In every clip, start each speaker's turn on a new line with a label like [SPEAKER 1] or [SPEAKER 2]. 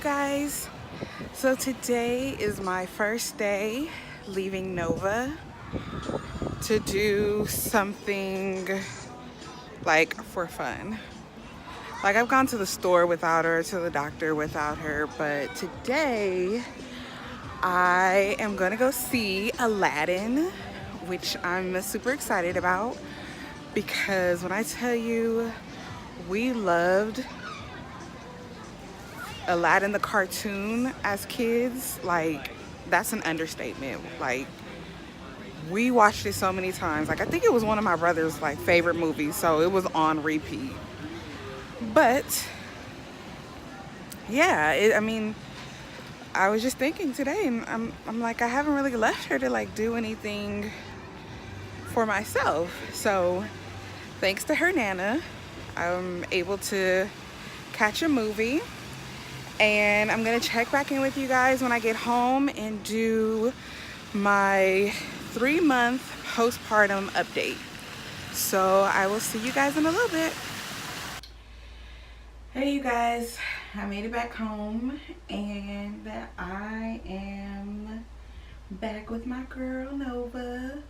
[SPEAKER 1] guys. So today is my first day leaving Nova to do something like for fun. Like I've gone to the store without her, to the doctor without her, but today I am gonna go see Aladdin, which I'm super excited about because when I tell you we loved Aladdin the cartoon as kids, like that's an understatement. Like we watched it so many times. Like I think it was one of my brother's like favorite movies, so it was on repeat. But yeah, I mean, I was just thinking today, and I'm like I haven't really left her to like do anything for myself. So thanks to her nana, I'm able to catch a movie. And I'm gonna check back in with you guys when I get home and do my 3-month postpartum update. So I will see you guys in a little bit. Hey you guys, I made it back home and I am back with my girl Nova.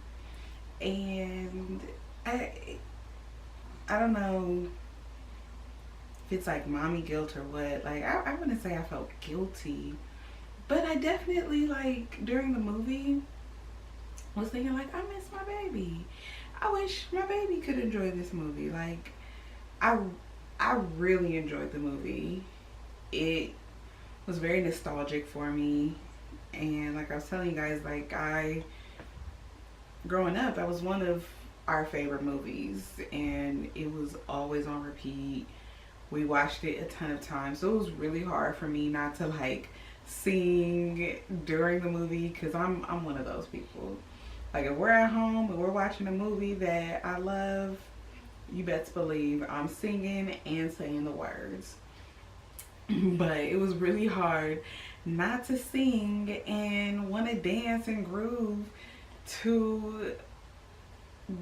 [SPEAKER 1] And I don't know if it's like mommy guilt or what. Like I wouldn't say I felt guilty, but I definitely like during the movie was thinking like I miss my baby. I wish my baby could enjoy this movie. Like I really enjoyed the movie. It was very nostalgic for me, and like I was telling you guys, like growing up, that was one of our favorite movies, and it was always on repeat. We watched it a ton of times, so it was really hard for me not to like sing during the movie because I'm one of those people. Like if we're at home and we're watching a movie that I love, you best believe I'm singing and saying the words. But it was really hard not to sing and want to dance and groove to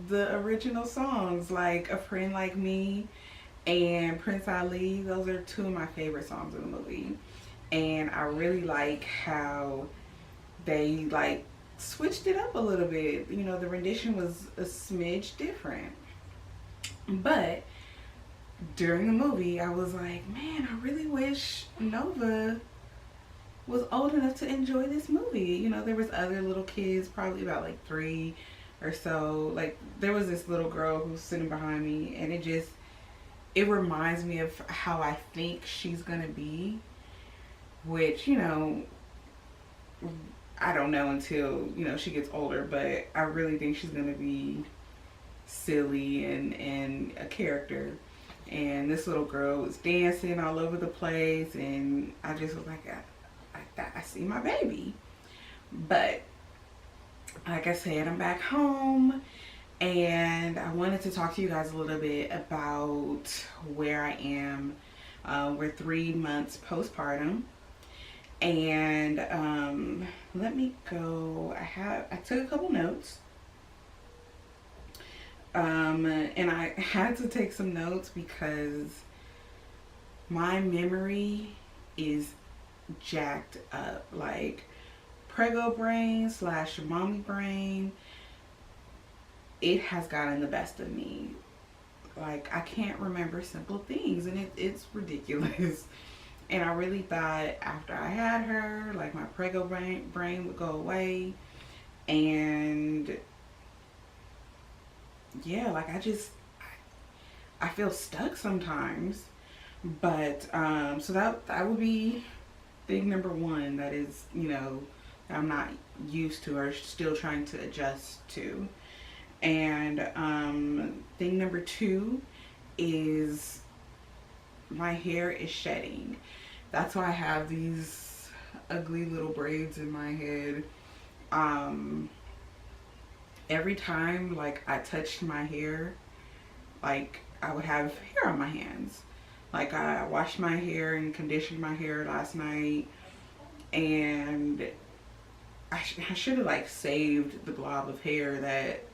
[SPEAKER 1] the original songs like A Friend Like Me and Prince Ali. Those are two of my favorite songs in the movie, and I really like how they like switched it up a little bit. You know, the rendition was a smidge different, but during the movie I was like, man, I really wish Nova was old enough to enjoy this movie. You know, there was other little kids, probably about like 3 or so. Like there was this little girl who was sitting behind me, and it reminds me of how I think she's gonna be, which, you know, I don't know until, you know, she gets older, but I really think she's gonna be silly and a character. And this little girl was dancing all over the place, and I just was like, I see my baby. But like I said, I'm back home. And I wanted to talk to you guys a little bit about where I am. We're 3 months postpartum, and let me go. I took a couple notes, and I had to take some notes because my memory is jacked up. Like prego brain / mommy brain, it has gotten the best of me. Like I can't remember simple things, and it's ridiculous. And I really thought after I had her, like my prego brain would go away. And yeah, like I feel stuck sometimes. But so that would be thing number 1 that is, you know, I'm not used to or still trying to adjust to. And thing number 2 is my hair is shedding. That's why I have these ugly little braids in my head. Every time like I touched my hair, like I would have hair on my hands. Like I washed my hair and conditioned my hair last night, and I should have like saved the glob of hair that,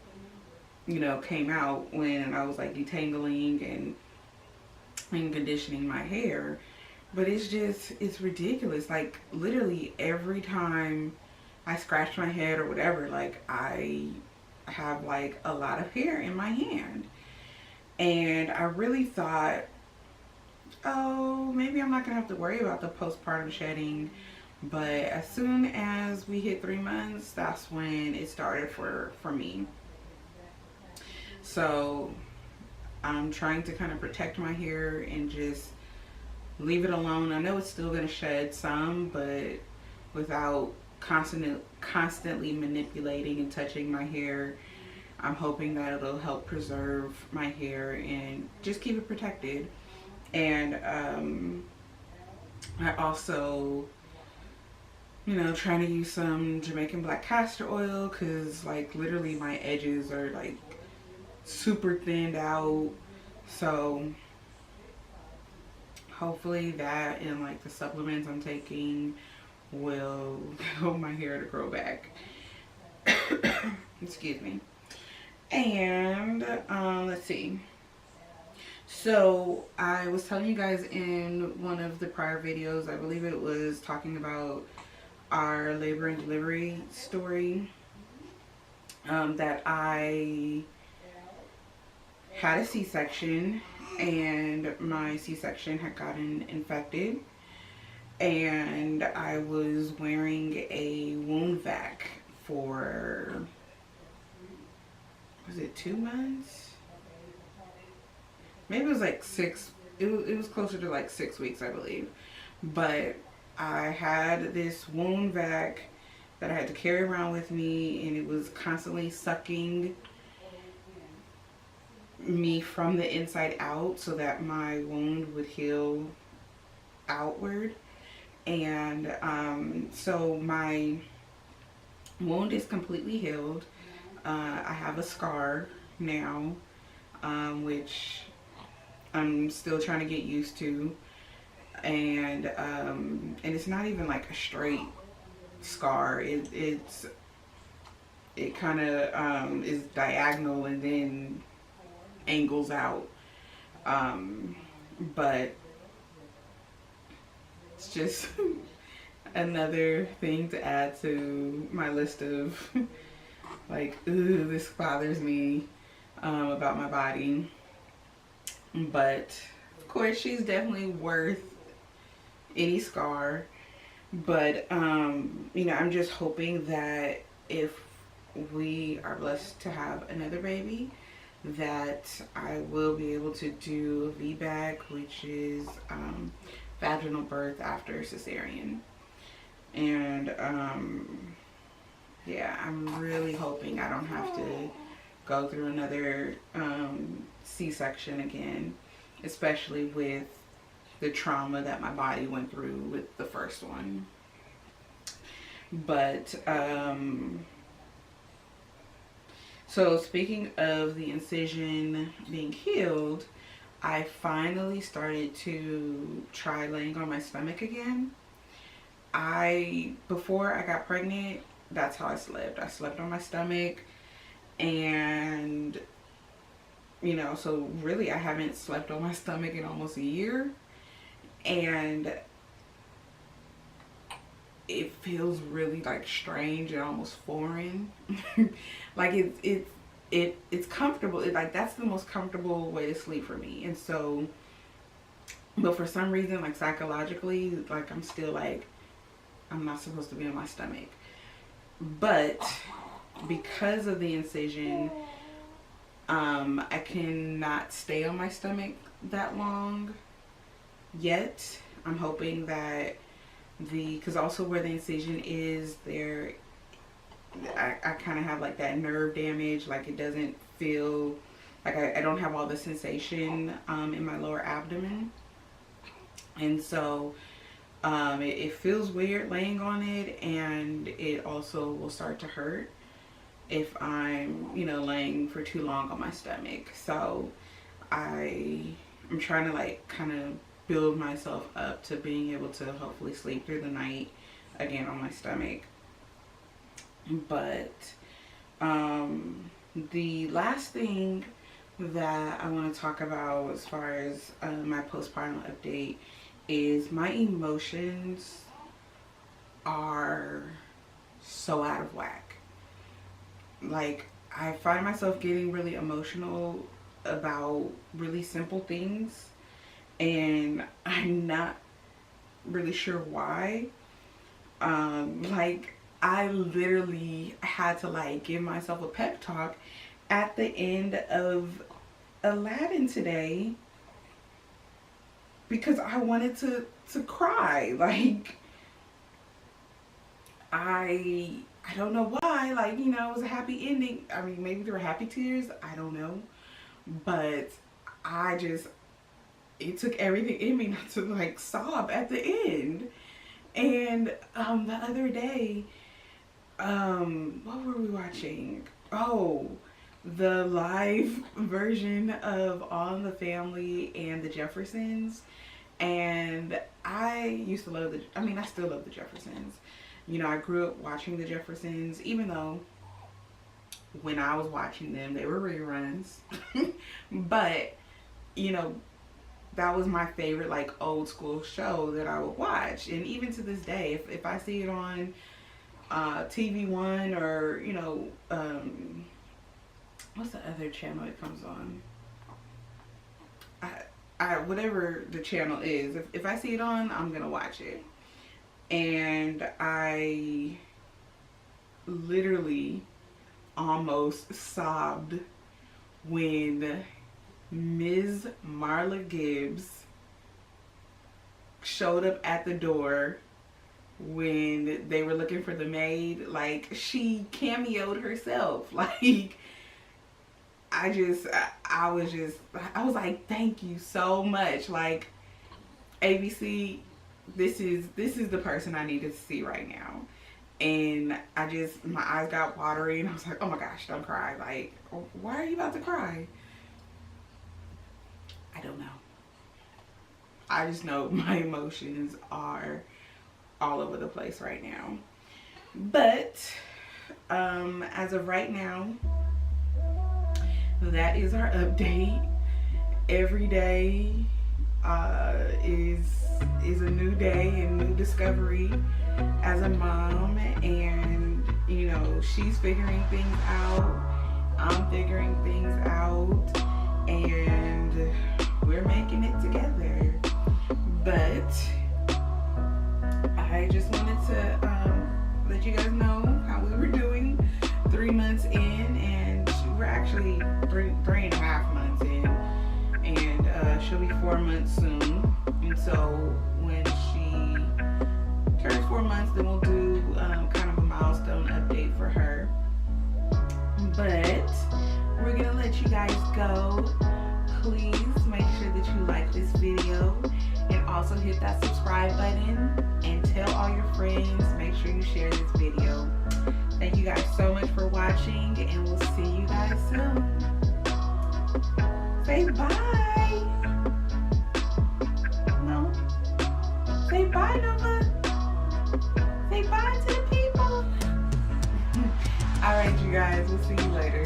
[SPEAKER 1] you know, came out when I was like detangling and conditioning my hair. But it's ridiculous. Like, literally every time I scratch my head or whatever, like, I have like a lot of hair in my hand. And I really thought, oh, maybe I'm not gonna have to worry about the postpartum shedding. But as soon as we hit 3 months, that's when it started for me. So I'm trying to kind of protect my hair and just leave it alone. I know it's still gonna shed some, but without constantly manipulating and touching my hair. I'm hoping that it'll help preserve my hair and just keep it protected. And I also, trying to use some Jamaican black castor oil, because like literally my edges are like super thinned out. So hopefully that and like the supplements I'm taking will help my hair to grow back. Excuse me. And let's see. So I was telling you guys in one of the prior videos, I believe it was talking about our labor and delivery story, that I had a C-section and my C-section had gotten infected, and I was wearing a wound vac for, was it 2 months? Maybe it was like it was closer to like 6 weeks, I believe. But I had this wound vac that I had to carry around with me, and it was constantly sucking me from the inside out so that my wound would heal outward. And so my wound is completely healed. I have a scar now, which I'm still trying to get used to, and it's not even like a straight scar. It kind of is diagonal and then angles out, but it's just another thing to add to my list of like, ooh, this bothers me about my body. But of course, she's definitely worth any scar. But I'm just hoping that if we are blessed to have another baby, that I will be able to do a VBAC, which is vaginal birth after cesarean. And yeah, I'm really hoping I don't have to go through another C-section again, especially with the trauma that my body went through with the first one. But so speaking of the incision being healed, I finally started to try laying on my stomach again. Before I got pregnant, that's how I slept. I slept on my stomach, and so really I haven't slept on my stomach in almost a year, and it feels really like strange and almost foreign. Like it's comfortable. Like that's the most comfortable way to sleep for me. And so, but for some reason, like psychologically, like I'm still like, I'm not supposed to be on my stomach. But because of the incision, I cannot stay on my stomach that long yet. I'm hoping that because also where the incision is there, I kind of have like that nerve damage. Like it doesn't feel like I don't have all the sensation in my lower abdomen, and so it feels weird laying on it, and it also will start to hurt if I'm laying for too long on my stomach. So I'm trying to like kind of build myself up to being able to hopefully sleep through the night again on my stomach. But the last thing that I want to talk about as far as my postpartum update is my emotions are so out of whack. Like, I find myself getting really emotional about really simple things, and I'm not really sure why. Like, I literally had to like give myself a pep talk at the end of Aladdin today because I wanted to cry. Like, I don't know why. Like, you know, it was a happy ending. I mean, maybe there were happy tears. I don't know. But I just, it took everything in me not to like sob at the end. And the other day, what were we watching? Oh, the live version of All in the Family and the Jeffersons. And I used to love I still love the Jeffersons. You know, I grew up watching the Jeffersons, even though when I was watching them, they were reruns. But, you know, that was my favorite, like, old school show that I would watch. And even to this day, if I see it on TV One, or, you know, what's the other channel it comes on? Whatever the channel is, if I see it on, I'm gonna watch it. And I literally almost sobbed when Ms. Marla Gibbs showed up at the door when they were looking for the maid. Like, she cameoed herself. Like, I was like, thank you so much. Like, ABC, this is the person I needed to see right now. And my eyes got watery, and I was like, oh my gosh, don't cry. Like, why are you about to cry? I don't know. I just know my emotions are all over the place right now. But as of right now, that is our update. Every day is a new day and new discovery as a mom, and you know, she's figuring things out, I'm figuring things out, and we're making it together. But I just wanted to let you guys know how we were doing 3 months in, and we're actually three and a half months in, and she'll be 4 months soon. And so when she turns 4 months, then we'll do kind of a milestone update for her. But we're gonna let you guys go. Please make sure that you like this video, and also hit that subscribe button, and tell all your friends. Make sure you share this video. Thank you guys so much for watching, and we'll see you guys soon. Say bye. No. Say bye, Nova. Say bye to the people. All right, you guys. We'll see you later.